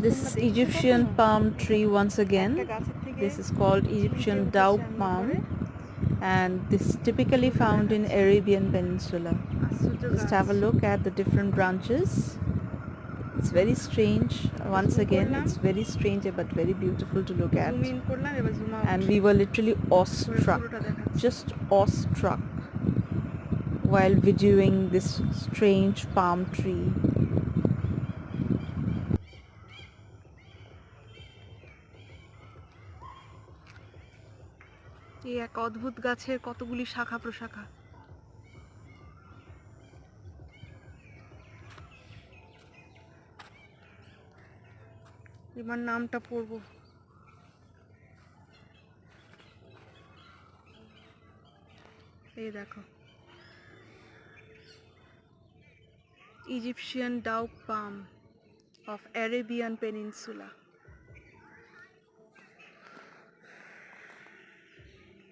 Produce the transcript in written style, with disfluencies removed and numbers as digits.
This is Egyptian palm tree once again. This is called Egyptian dhow palm, and this is typically found in Arabian Peninsula. Just have a look at the different branches. It's very strange. Once again, it's very strange but very beautiful to look at. And we were literally awestruck, just awestruck, while videoing this strange palm tree. এই এক অদ্ভুত গাছের কতগুলি শাখা প্রশাখা। এবার নামটা পড়ব। এই দেখো, Egyptian dhow palm of Arabian Peninsula.